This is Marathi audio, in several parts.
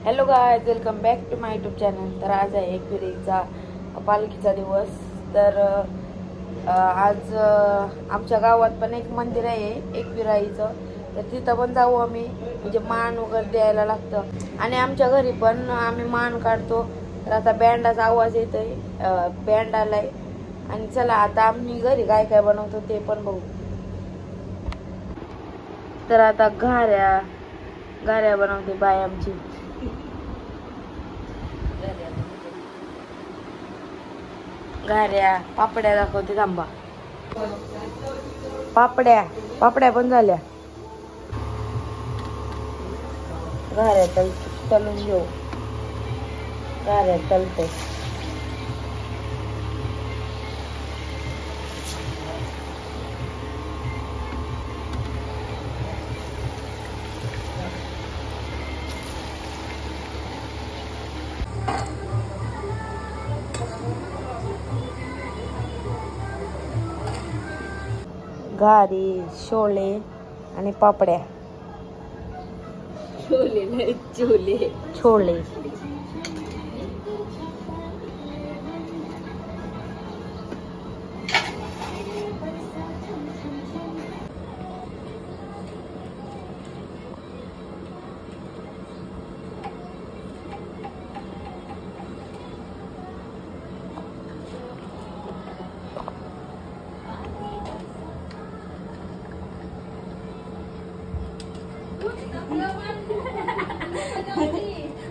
Hello guys, welcome back to my YouTube channel. तर आज आहे एकविरेचा पालखीचा दिवस. तर आज आमच्या गावात पण एक मंदिर आहे एकविराईचं, तर तिथं पण जाऊ आम्ही. म्हणजे मान वगैरे द्यायला लागतं आणि आमच्या घरी पण आम्ही मान काढतो. तर आता बँडाचा आवाज येतोय, बँड आलाय. आणि चला आता आम्ही घरी काय काय बनवतो ते पण बघू. तर आता घाऱ्या बनवते बाय आमची. घाऱ्या पापड्या दाखवते थांबा. पापड्या पण झाल्या. घाऱ्या तलून घेऊ. घाऱ्या तलते. घारी, शोले आणि पापड्या. छोले.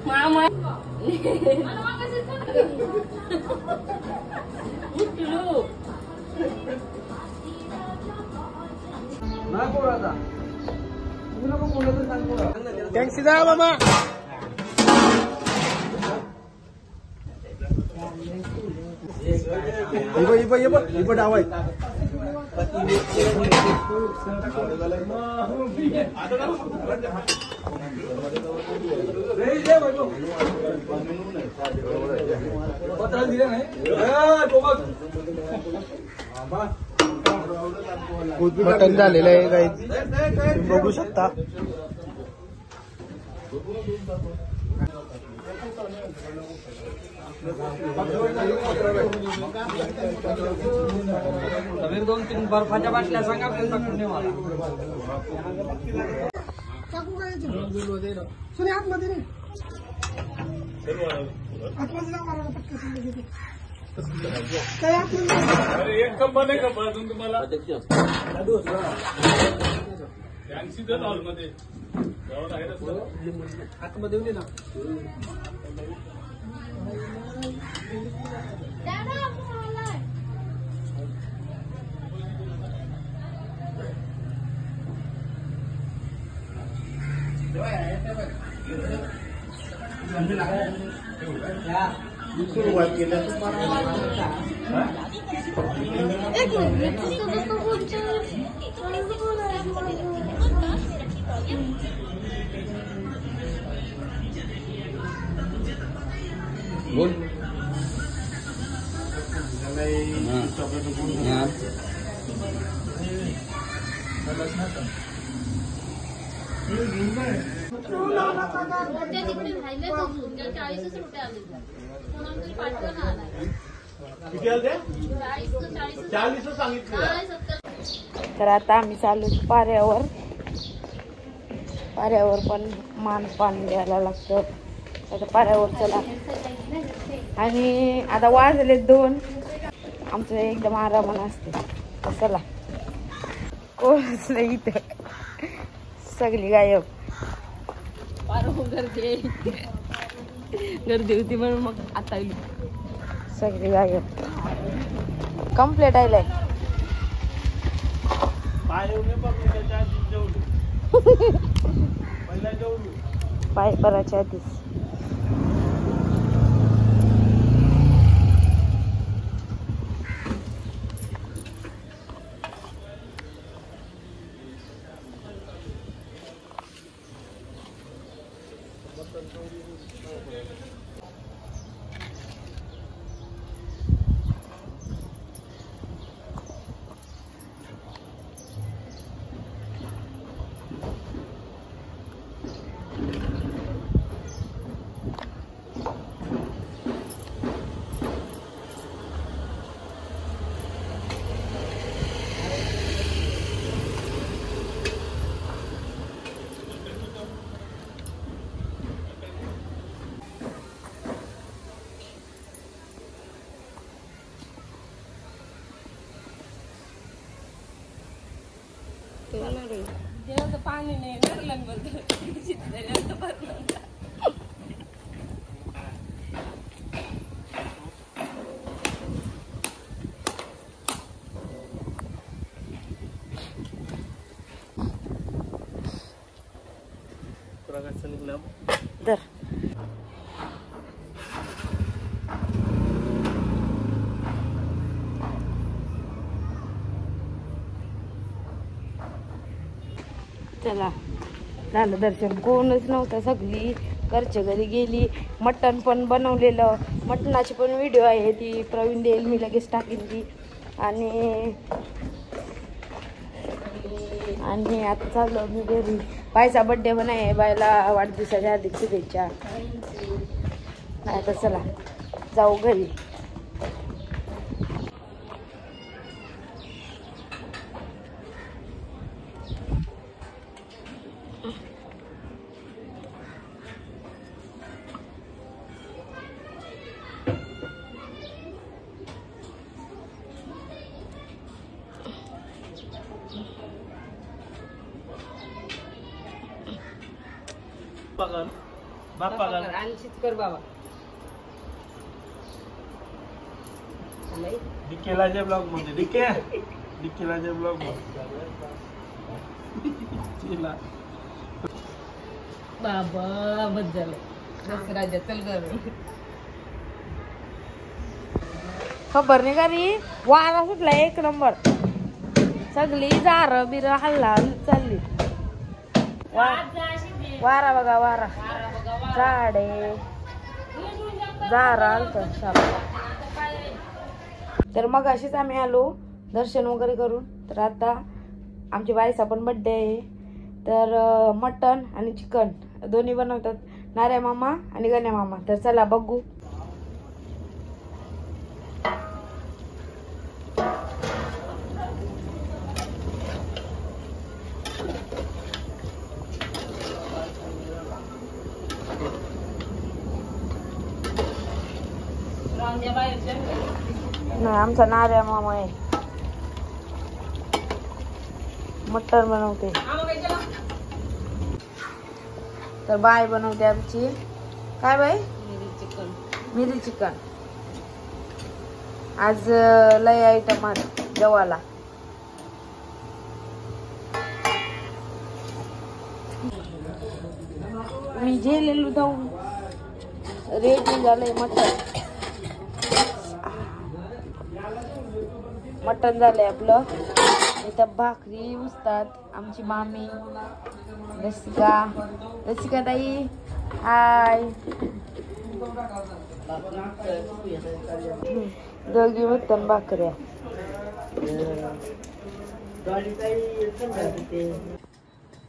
मामा थँक्स द्या मामा. इब डावाय मटन झालेलं आहे काही तुम्ही बघू शकता. दोन तीन बर्फाच्या बाटल्या सांगा. एक कंपन आहे का अजून तुम्हाला हॉलमध्ये आतमध्ये येऊन ना. सुरुवात केल्या बोल. तर आता आम्ही चालू पाऱ्यावर पण पान द्यायला लागतं. आता पाऱ्यावर चला. आणि आता वाजले 2. आमचं एकदम आरामानं असते. चला. कोणच नाही इथं, सगळी गायब. गर्दी होती म्हणून मग आता सगळी गायब. कम्प्लीट आलाय. पाय पराच्या आधीच. देवाचं पाणी नाही तर चला झालं दर्शन. कोणच नव्हतं, सगळी घरच्या घरी गेली. मटण पण बनवलेलं, मटणाची पण व्हिडिओ आहे, ती प्रवीण देईल, मी लगेच टाकेन ती. आणि आता चाललो मी घरी. बायचा बड्डे पण आहे, बायला वाढदिवसाच्या हार्दिक शुभेच्छा. आता चला जाऊ घरी. कर बाबा डिकेला जे ब्लॉग मध्ये डिकेला जे ब्लॉग बाबा बस झालं. दसरा चल घर खबर नाही का रे. वारा सुटला एक नंबर, सगळी जार बिर हल्ला चालली. वारा बघा, वारा झाडे झाड. तर मग अशीच आम्ही आलो दर्शन वगैरे करून. तर आता आमच्या बाईचा पण बड्डे आहे, तर मटण आणि चिकन दोन्ही बनवतात नाऱ्या मामा आणि गण्या मामा. तर चला बघू. नाही, आमचा नाऱ्या मामा आहे, मटण बनवते. तर बाय बनवते आमची. काय बाई? मिरी चिकन. आज लय आयटम आहे जेवायला. मी जेलेलो जाऊन रेडी झालंय मटण. मटण झालंय आपलं. इथं भाकरी उचतात आमची मामी रसिका ताई. हाय. दोघी मटण भाकऱ्या.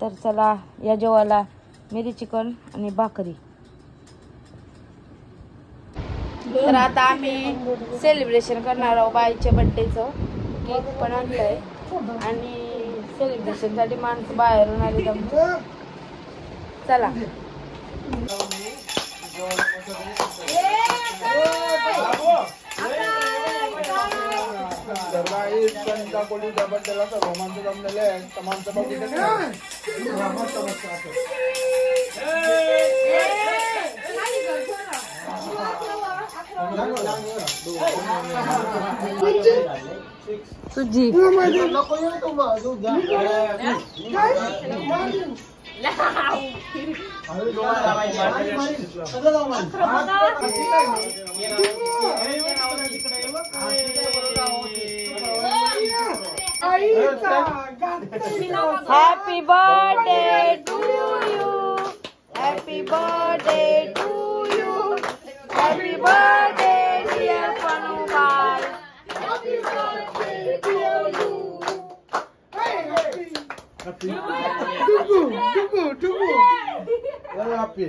तर चला या जेवायला मिरी चिकन आणि भाकरी. तर आता आम्ही सेलिब्रेशन करणार आहोत बाईच्या बड्डेचं. केक पण आणलंय आणि सेलिब्रेशन साठी माणसं बाहेरून आली. चला तुझी Happy birthday to you. Happy birthday to you. Happy birthday dear Panumal. Happy birthday to you. Tuku. Happy.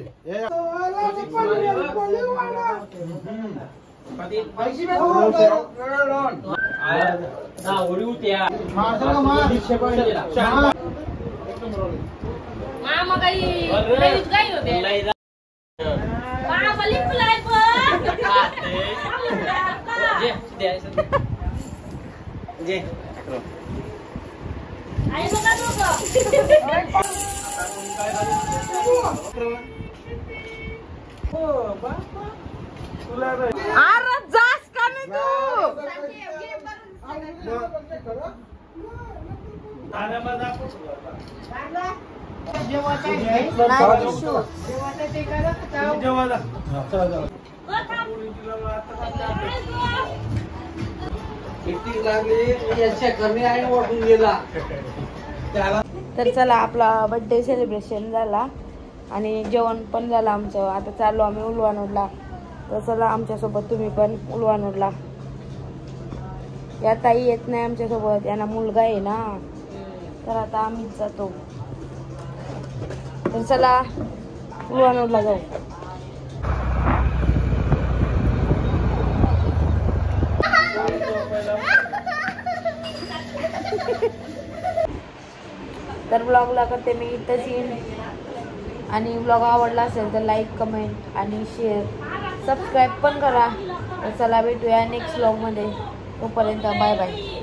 Mama काही लईच गाई होते. Mama लिपलाय पण. जे अरे जास का नाही तर चला आपला बर्थडे सेलिब्रेशन झाला आणि जेवण पण झालं आमचं. आता चाललो आम्ही उलवानोडला. तर चला आमच्यासोबत तुम्ही पण उलवानोडला या. ताई येत नाही आमच्यासोबत, यांना मुलगा आहे ना, तर आता आम्हीच जातो. तर चला उलवानोडला जाऊ. तर ब्लॉगला करते मी इथंच येईन. आणि ब्लॉग आवडला असेल तर लाईक, कमेंट आणि शेअर, सबस्क्राईब पण करा. तर चला भेटूया नेक्स्ट ब्लॉगमध्ये. तोपर्यंत बाय बाय.